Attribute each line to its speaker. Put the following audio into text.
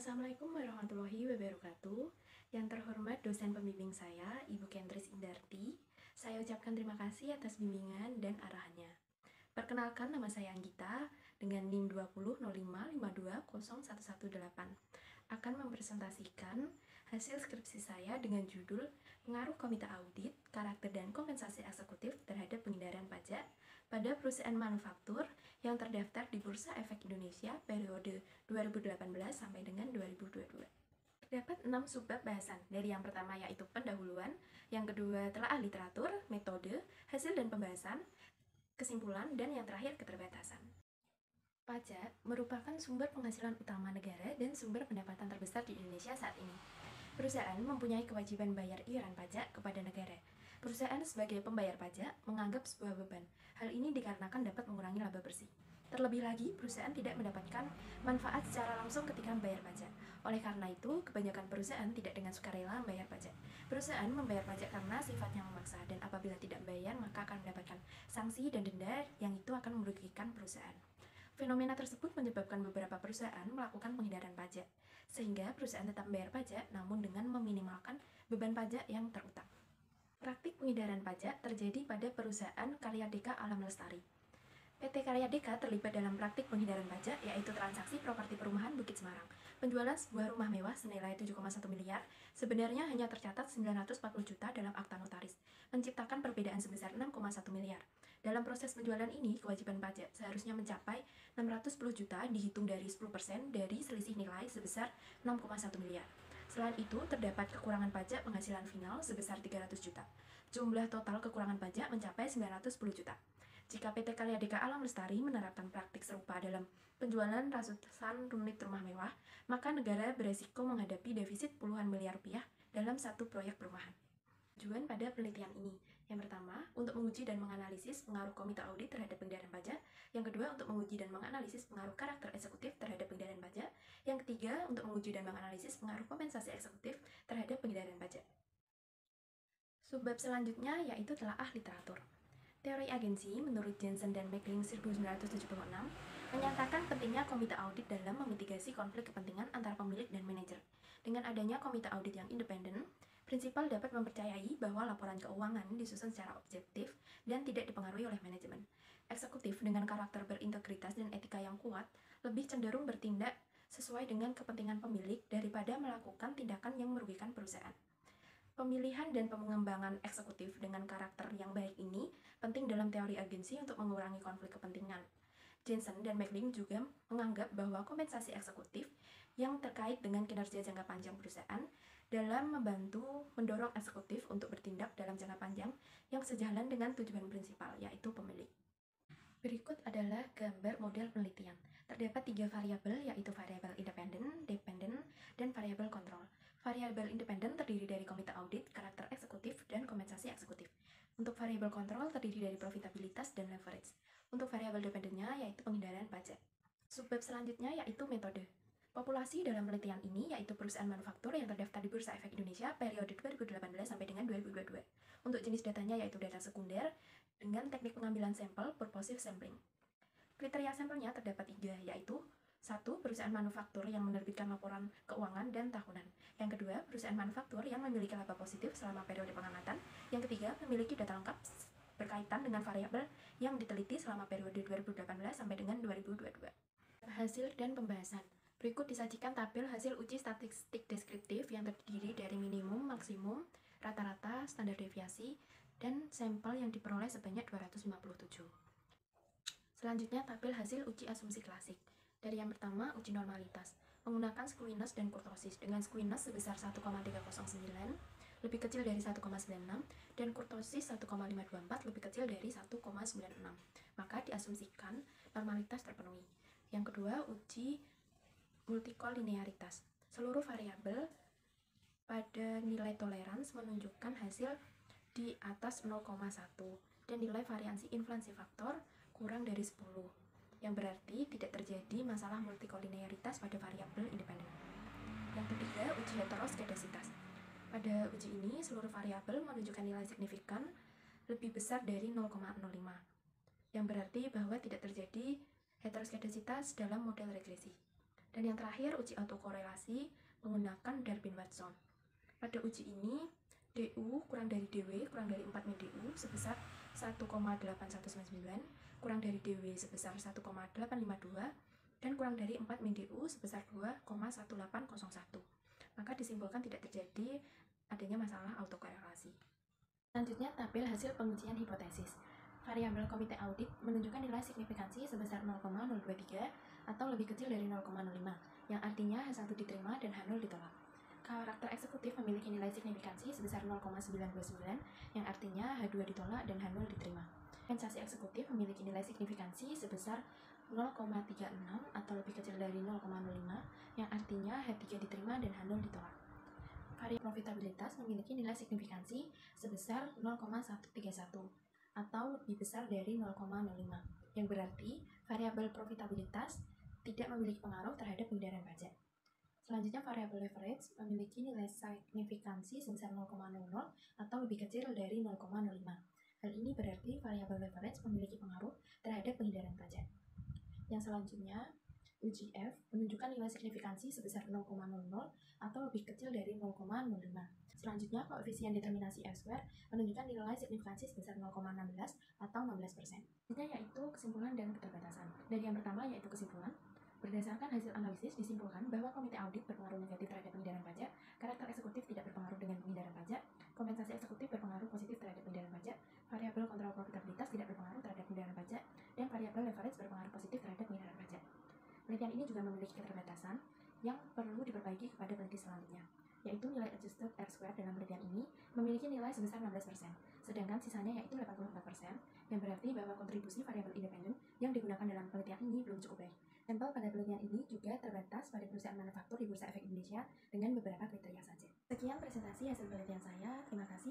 Speaker 1: Assalamualaikum warahmatullahi wabarakatuh. Yang terhormat dosen pembimbing saya, Ibu Kendris Indarti. Saya ucapkan terima kasih atas bimbingan dan arahannya. Perkenalkan, nama saya Anggita dengan NIM 2005520118. Akan mempresentasikan hasil skripsi saya dengan judul Pengaruh Komite Audit, Karakter dan Kompensasi Eksekutif terhadap Pengindaran Pajak pada perusahaan manufaktur yang terdaftar di Bursa Efek Indonesia periode 2018 sampai dengan 2022. Terdapat 6 subbab bahasan. Dari yang pertama yaitu pendahuluan, yang kedua telaah literatur, metode, hasil dan pembahasan, kesimpulan, dan yang terakhir keterbatasan. Pajak merupakan sumber penghasilan utama negara dan sumber pendapatan terbesar di Indonesia saat ini. Perusahaan mempunyai kewajiban bayar iuran pajak kepada negara. Perusahaan sebagai pembayar pajak menganggap sebuah beban. Hal ini dikarenakan dapat mengurangi laba bersih. Terlebih lagi, perusahaan tidak mendapatkan manfaat secara langsung ketika membayar pajak. Oleh karena itu, kebanyakan perusahaan tidak dengan sukarela membayar pajak. Perusahaan membayar pajak karena sifatnya memaksa, dan apabila tidak membayar, maka akan mendapatkan sanksi dan denda yang itu akan merugikan perusahaan. Fenomena tersebut menyebabkan beberapa perusahaan melakukan penghindaran pajak, sehingga perusahaan tetap membayar pajak namun dengan meminimalkan beban pajak yang terutang. Praktik penghindaran pajak terjadi pada perusahaan Karyadeka Alam Lestari. PT Karyadeka terlibat dalam praktik penghindaran pajak, yaitu transaksi properti perumahan Bukit Semarang. Penjualan sebuah rumah mewah senilai 7,1 miliar sebenarnya hanya tercatat 940 juta dalam akta notaris, menciptakan perbedaan sebesar 6,1 miliar. Dalam proses penjualan ini, kewajiban pajak seharusnya mencapai 610 juta dihitung dari 10% dari selisih nilai sebesar 6,1 miliar. Selain itu, terdapat kekurangan pajak penghasilan final sebesar 300 juta. Jumlah total kekurangan pajak mencapai 910 juta. Jika PT Karyadeka Alam Lestari menerapkan praktik serupa dalam penjualan ratusan unit rumah mewah, maka negara beresiko menghadapi defisit puluhan miliar rupiah dalam satu proyek perumahan. Tujuan pada penelitian ini, yang pertama, untuk menguji dan menganalisis pengaruh komite audit terhadap penghindaran pajak. Yang kedua, untuk menguji dan menganalisis pengaruh karakter eksekutif terhadap penghindaran pajak. Yang ketiga, untuk menguji dan menganalisis pengaruh kompensasi eksekutif terhadap penghindaran pajak. Subbab selanjutnya yaitu telaah literatur. Teori agensi menurut Jensen dan Meckling 1976 menyatakan pentingnya komite audit dalam memitigasi konflik kepentingan antara pemilik dan manajer. Dengan adanya komite audit yang independen, prinsipal dapat mempercayai bahwa laporan keuangan disusun secara objektif dan tidak dipengaruhi oleh manajemen. Eksekutif dengan karakter berintegritas dan etika yang kuat lebih cenderung bertindak sesuai dengan kepentingan pemilik daripada melakukan tindakan yang merugikan perusahaan. Pemilihan dan pengembangan eksekutif dengan karakter yang baik ini penting dalam teori agensi untuk mengurangi konflik kepentingan. Jensen dan Meckling juga menganggap bahwa kompensasi eksekutif yang terkait dengan kinerja jangka panjang perusahaan dalam membantu mendorong eksekutif untuk bertindak dalam jangka panjang yang sejalan dengan tujuan prinsipal, yaitu pemilik. Berikut adalah gambar model penelitian. Terdapat 3 variabel, yaitu variabel independen, dependen, dan variabel kontrol. Variabel independen terdiri dari komite audit, karakter eksekutif, dan kompensasi eksekutif. Untuk variabel kontrol terdiri dari profitabilitas dan leverage. Untuk variabel dependennya yaitu penghindaran pajak. Subbab selanjutnya yaitu metode. Populasi dalam penelitian ini yaitu perusahaan manufaktur yang terdaftar di Bursa Efek Indonesia periode 2018 sampai dengan 2022. Untuk jenis datanya yaitu data sekunder dengan teknik pengambilan sampel purposive sampling. Kriteria sampelnya terdapat 3, yaitu 1. Perusahaan manufaktur yang menerbitkan laporan keuangan dan tahunan. Yang kedua, perusahaan manufaktur yang memiliki laba positif selama periode pengamatan. Yang ketiga, memiliki data lengkap berkaitan dengan variabel yang diteliti selama periode 2018 sampai dengan 2022. Hasil dan pembahasan. Berikut disajikan tabel hasil uji statistik deskriptif yang terdiri dari minimum, maksimum, rata-rata, standar deviasi, dan sampel yang diperoleh sebanyak 257. Selanjutnya tabel hasil uji asumsi klasik. Dari yang pertama, uji normalitas menggunakan squeamish dan kurtosis dengan squeamish sebesar 1,309 lebih kecil dari 1,96 dan kurtosis 1,524 lebih kecil dari 1,96. Maka diasumsikan normalitas terpenuhi. Yang kedua, uji multikolinearitas. Seluruh variabel pada nilai tolerans menunjukkan hasil di atas 0,1 dan nilai variansi inflasi faktor kurang dari 10, yang berarti tidak terjadi masalah multikolinearitas pada variabel independen. Yang ketiga, uji heteroskedasitas. Pada uji ini, seluruh variabel menunjukkan nilai signifikan lebih besar dari 0,05, yang berarti bahwa tidak terjadi heteroskedasitas dalam model regresi. Dan yang terakhir, uji autokorelasi menggunakan Darwin-Watson. Pada uji ini, DU kurang dari DW kurang dari 4 min DU sebesar 1,8199, kurang dari DW sebesar 1,852, dan kurang dari 4 min DU sebesar 2,1801. Maka disimpulkan tidak terjadi adanya masalah autokorelasi. Selanjutnya, tabel hasil pengujian hipotesis. Variabel komite audit menunjukkan nilai signifikansi sebesar 0,023 atau lebih kecil dari 0,05, yang artinya H1 diterima dan H0 ditolak. Karakter eksekutif memiliki nilai signifikansi sebesar 0,929, yang artinya H2 ditolak dan H0 diterima. Kompensasi eksekutif memiliki nilai signifikansi sebesar 0,36 atau lebih kecil dari 0,05, yang artinya H3 diterima dan H0 ditolak. Variabel profitabilitas memiliki nilai signifikansi sebesar 0,131 atau lebih besar dari 0,05, yang berarti variabel profitabilitas tidak memiliki pengaruh terhadap penghindaran pajak. Selanjutnya, variabel leverage memiliki nilai signifikansi sebesar 0,00 atau lebih kecil dari 0,05. Hal ini berarti variabel leverage memiliki pengaruh terhadap penghindaran pajak. Yang selanjutnya, uji F menunjukkan nilai signifikansi sebesar 0,00 atau lebih kecil dari 0,05. Selanjutnya, koefisien determinasi F-square menunjukkan nilai signifikansi sebesar 0,16 atau 16%. Selanjutnya yaitu kesimpulan dan keterbatasan. Dari yang pertama yaitu kesimpulan. Berdasarkan hasil analisis, disimpulkan bahwa komite audit berpengaruh negatif terhadap penghindaran pajak, karakter eksekutif tidak berpengaruh dengan penghindaran pajak, kompensasi eksekutif berpengaruh positif terhadap penghindaran pajak, variabel kontrol profitabilitas tidak berpengaruh terhadap penghindaran pajak, dan variabel leverage berpengaruh positif terhadap penghindaran pajak. Penelitian ini juga memiliki keterbatasan yang perlu diperbaiki kepada peneliti selanjutnya, yaitu nilai adjusted R-square dalam penelitian ini memiliki nilai sebesar 16%, sedangkan sisanya yaitu 84%, yang berarti bahwa kontribusi variabel independen yang digunakan dalam penelitian ini belum cukup baik. Sampel pada penelitian ini juga terbatas pada perusahaan manufaktur di Bursa Efek Indonesia dengan beberapa kriteria saja. Sekian presentasi hasil penelitian saya. Terima kasih.